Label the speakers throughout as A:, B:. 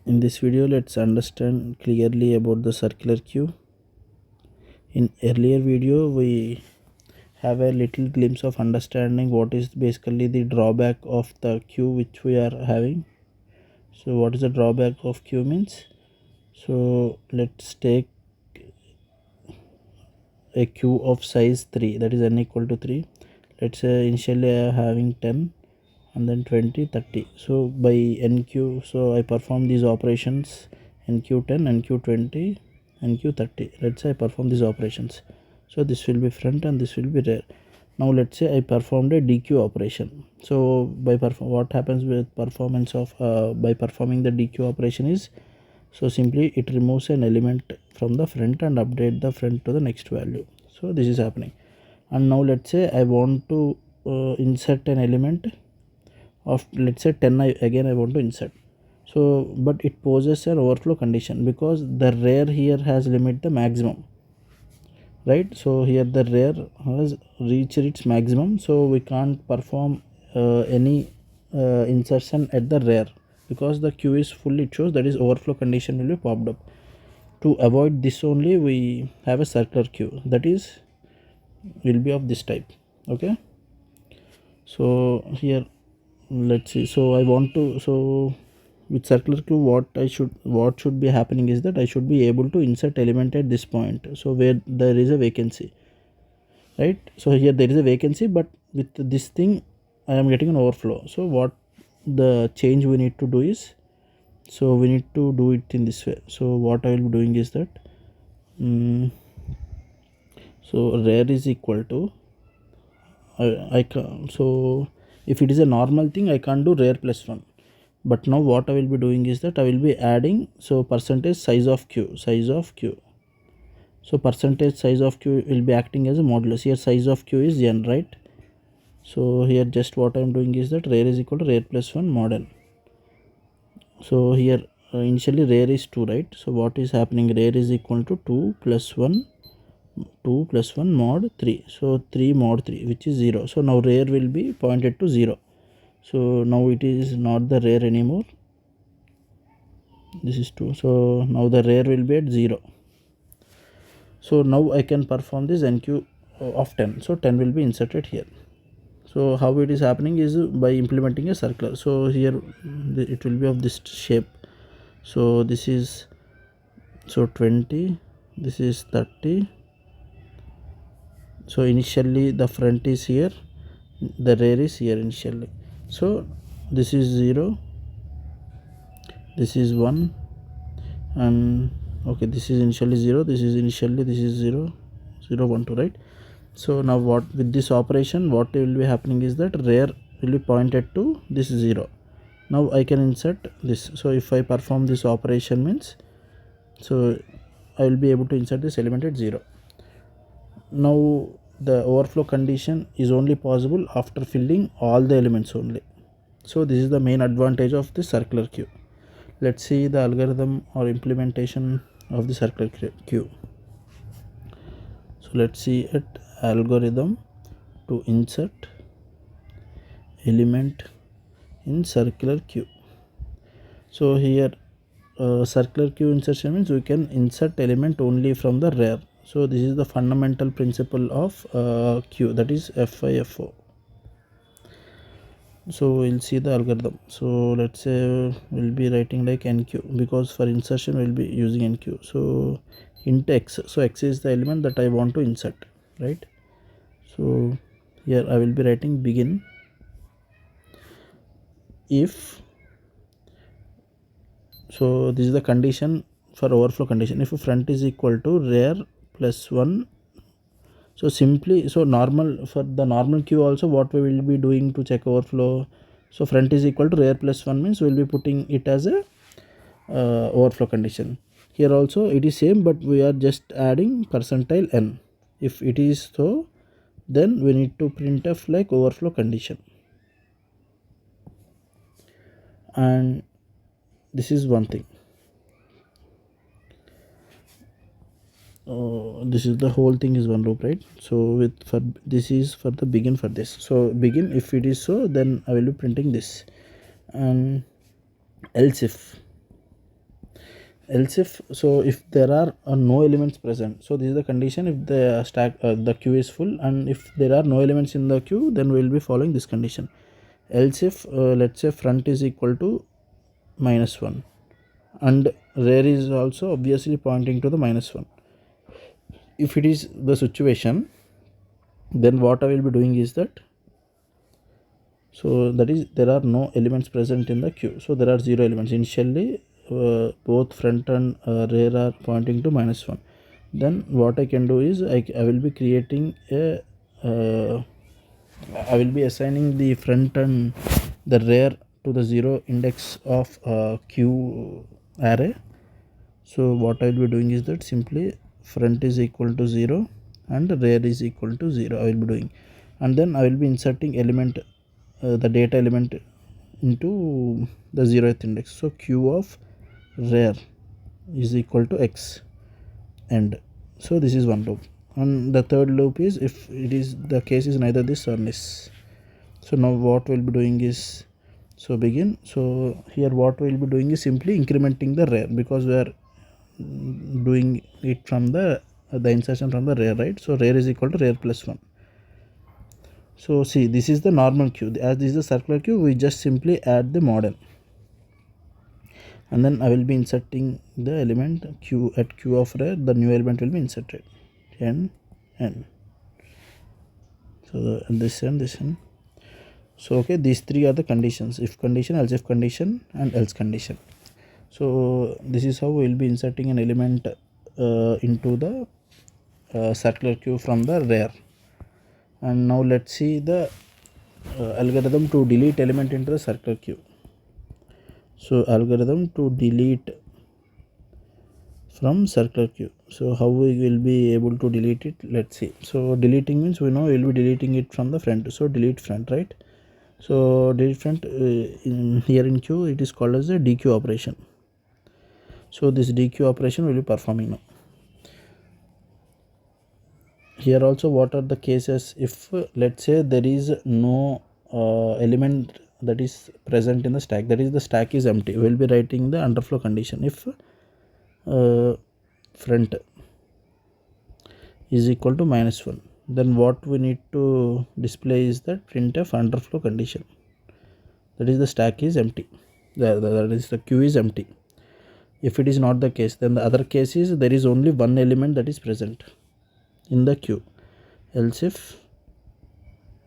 A: In this video, let's understand clearly about the circular queue. In earlier video, we have a little glimpse of understanding what is basically the drawback of the queue which we are having. So what is the drawback of queue means? So let's take a queue of size 3, that is n equal to 3. Let's say initially I am having 10 and then 20, 30. So by nq, so I perform these operations nq10, nq20, nq30. Let's say I perform these operations. So this will be front and this will be rear. Now let's say I performed a dq operation. So by what happens with performance of by performing the dq operation is, so simply it removes an element from the front and update the front to the next value. So this is happening. And now let's say I want to insert an element of, let's say 10, I want to insert. So but it poses an overflow condition because the rear here has limit the maximum, right? So here the rear has reached its maximum, so we can't perform any insertion at the rear because the queue is full. It shows that is overflow condition will be popped up. To avoid this only, we have a circular queue that is will be of this type. Okay, so here let's see. So I want to, so with circular queue what should be happening is that I should be able to insert element at this point, so where there is a vacancy, right? So here there is a vacancy, but with this thing I am getting an overflow. So what the change we need to do is, so we need to do it in this way. So what I will be doing is that so rear is equal to I can, so if it is a normal thing I can't do rear plus 1, but now what I will be doing is that I will be adding, so percentage size of q, so percentage size of q will be acting as a modulus. Here size of q is n, right? So here just what I am doing is that rear is equal to rear plus 1 mod n. So here initially rear is 2, right? So what is happening, rear is equal to 2 plus 1 mod 3, so 3 mod 3, which is 0. So now rear will be pointed to 0. So now it is not the rear anymore, this is 2. So now the rear will be at 0. So now I can perform this nq of 10. So 10 will be inserted here. So how it is happening is by implementing a circular. So here it will be of this shape. So this is, so 20, this is 30. So initially the front is here, the rear is here initially. So this is 0, this is 1, and okay, this is initially 0, this is 0, 0, 1, 2, right? So now what with this operation what will be happening is that rear will be pointed to this 0. Now I can insert this. So if I perform this operation means, so I will be able to insert this element at 0. Now the overflow condition is only possible after filling all the elements only. So this is the main advantage of the circular queue. Let's see the algorithm or implementation of the circular queue. So let's see it, algorithm to insert element in circular queue. So here circular queue insertion means we can insert element only from the rear. So this is the fundamental principle of queue, that is FIFO. So we'll see the algorithm. So let's say we'll be writing like nq, because for insertion we'll be using nq. So int x, so x is the element that I want to insert, right? So here I will be writing begin if, so this is the condition for overflow condition, if front is equal to rear plus 1. So simply, so normal, for the normal queue also what we will be doing to check overflow, so front is equal to rear plus 1 means we will be putting it as a overflow condition. Here also it is same, but we are just adding percentile n. If it is so, then we need to printf like overflow condition. And this is one thing. This is the whole thing is one loop, right? So with for this is for the begin for this. So begin, if it is so, then I will be printing this. And else if, else if, so if there are no elements present, so this is the condition if the stack the queue is full, and if there are no elements in the queue, then we will be following this condition. Else if let's say front is equal to -1 and rear is also obviously pointing to the -1. If it is the situation, then what I will be doing is that, so that is there are no elements present in the queue, so there are 0 elements initially. Both front and rear are pointing to -1. Then what I can do is I will be creating a I will be assigning the front and the rear to the 0 index of queue array. So what I will be doing is that simply front is equal to 0 and rear is equal to 0 I will be doing, and then I will be inserting element the data element into the 0th index. So q of rear is equal to x, and so this is one loop. And the third loop is if it is the case is neither this or this. So now what we'll be doing is, so begin, so here what we'll be doing is simply incrementing the rear, because we are doing it from the insertion from the rear, right? So rear is equal to rear plus 1. So see, this is the normal queue. As this is the circular queue, we just simply add the model, and then I will be inserting the element q at q of rear. The new element will be inserted n. So this and this and so okay, these three are the conditions: if condition, else if condition, and else condition. So this is how we will be inserting an element into the circular queue from the rear. And now let's see the algorithm to delete element into the circular queue. So algorithm to delete from circular queue. So how we will be able to delete it, let's see. So deleting means we know we will be deleting it from the front, so delete front, right? So delete front here in queue it is called as a dequeue operation. So this dequeue operation will be performing now. Here also what are the cases if let's say there is no element that is present in the stack, that is the stack is empty, we will be writing the underflow condition. If front is equal to -1, then what we need to display is that printf underflow condition, that is the stack is empty, that is the queue is empty. If it is not the case, then the other case is there is only one element that is present in the queue. Else if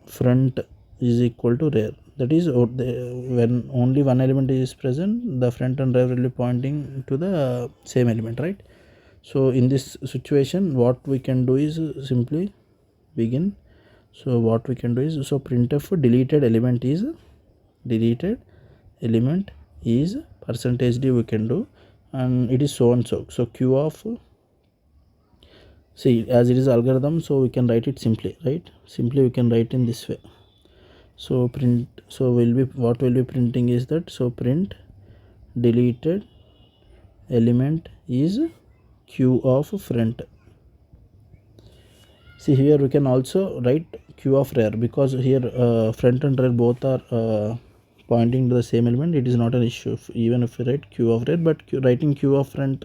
A: front is equal to rear, that is when only one element is present, the front and rear will be pointing to the same element, right? So in this situation what we can do is simply begin. So what we can do is, so printf deleted element is %d we can do, and it is so and so. So q of, see, as it is algorithm, so we can write it simply, right? Simply we can write in this way. So print, so will be what will be printing is that, so print deleted element is q of front. See, here we can also write q of rear, because here front and rear both are pointing to the same element. It is not an issue even if we write q of rear, but writing q of front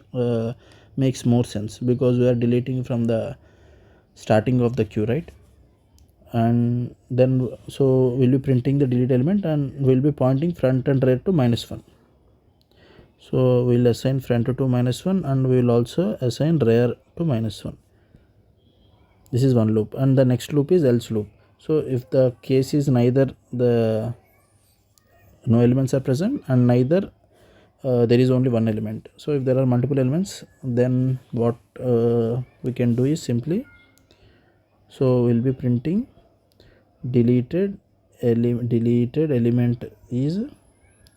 A: makes more sense, because we are deleting from the starting of the queue, right? And then so we'll be printing the delete element, and we'll be pointing front and rear to -1. So we'll assign front to -1, and we will also assign rear to -1. This is one loop, and the next loop is else loop. So if the case is neither the no elements are present and neither there is only one element, so if there are multiple elements, then what we can do is simply, so we'll be printing deleted element is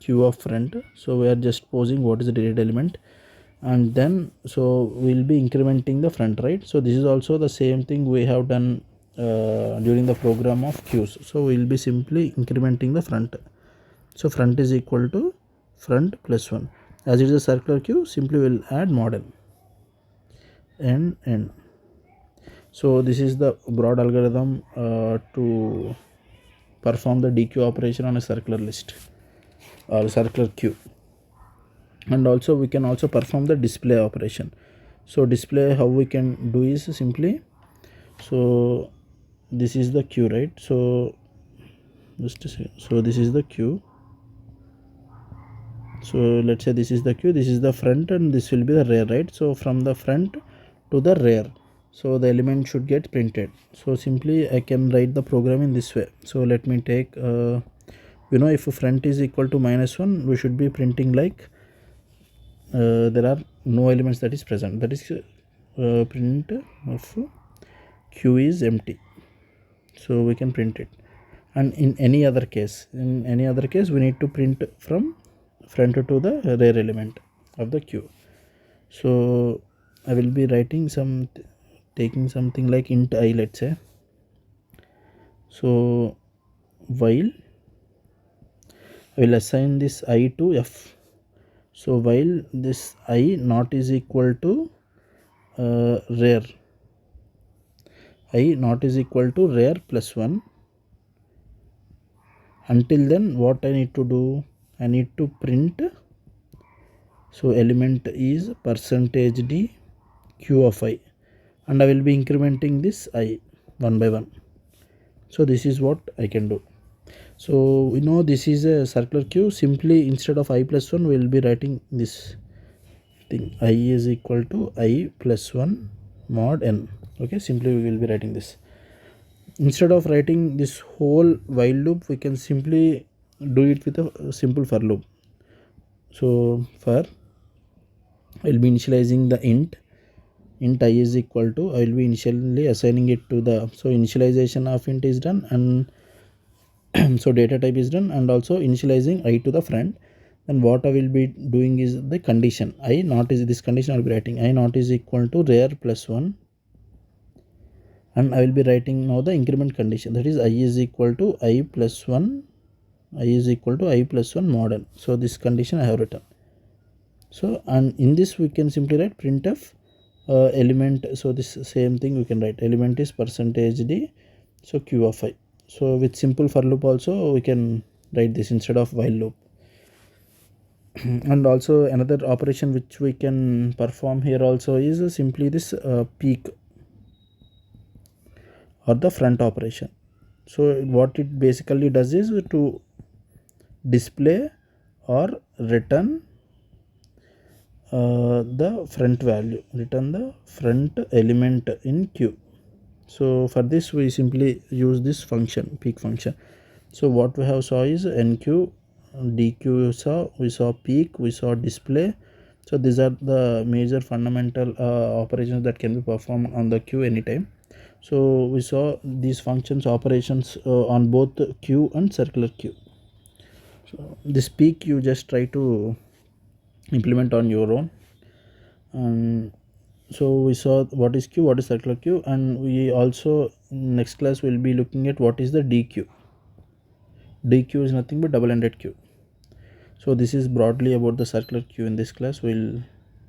A: q of front. So we are just posing what is the deleted element, and then so we'll be incrementing the front, right? So this is also the same thing we have done during the program of queues. So we'll be simply incrementing the front. So front is equal to front plus 1. As it is a circular queue, simply we'll add model and. So this is the broad algorithm to perform the dequeue operation on a circular list or circular queue. and also we can also perform the display operation. So display, how we can do is simply, so this is the queue, right? So just a second. So this is the queue. So let's say this is the queue, this is the front, and this will be the rear, right? So from the front to the rear, so the element should get printed. So simply I can write the program in this way. So let me take if front is equal to -1, we should be printing like there are no elements that is present, that is print of queue is empty, so we can print it. And in any other case we need to print from front to the rear element of the queue. So I will be writing taking something like int I, let's say. So while I will assign this I to f. So while this I not is equal to rear, I not is equal to rear plus 1, until then what I need to do, I need to print, so element is %d q of I, and I will be incrementing this I one by one. So this is what I can do. So this is a circular queue. Simply instead of I plus 1 we will be writing this thing, I is equal to I plus 1 mod n. Okay, simply we will be writing this. Instead of writing this whole while loop, we can simply do it with a simple for loop. So for I will be initializing the int I is equal to, I will be initially assigning it to the, so initialization of int is done, and so data type is done, and also initializing I to the front. Then what I will be doing is the condition I not is, this condition I will be writing I not is equal to rear plus 1, and I will be writing now the increment condition, that is I is equal to I plus 1, I is equal to I plus 1 mod n. So this condition I have written. So and in this we can simply write printf element. So this same thing we can write, element is %d, so q of I. So with simple for loop also we can write this instead of while loop. And also another operation which we can perform here also is simply this peek or the front operation. So what it basically does is to display or return the front value, return the front element in queue. So for this we simply use this function, peek function. So what we have saw is nq, dq, we saw peek, we saw display. So these are the major fundamental operations that can be performed on the queue anytime. So we saw these functions operations on both queue and circular queue. So this peek you just try to implement on your own. And so we saw what is queue, what is circular queue, and we also next class will be looking at what is the dq. dq is nothing but double-ended queue. So this is broadly about the circular queue in this class. We'll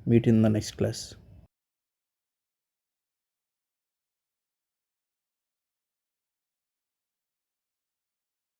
A: meet in the next class.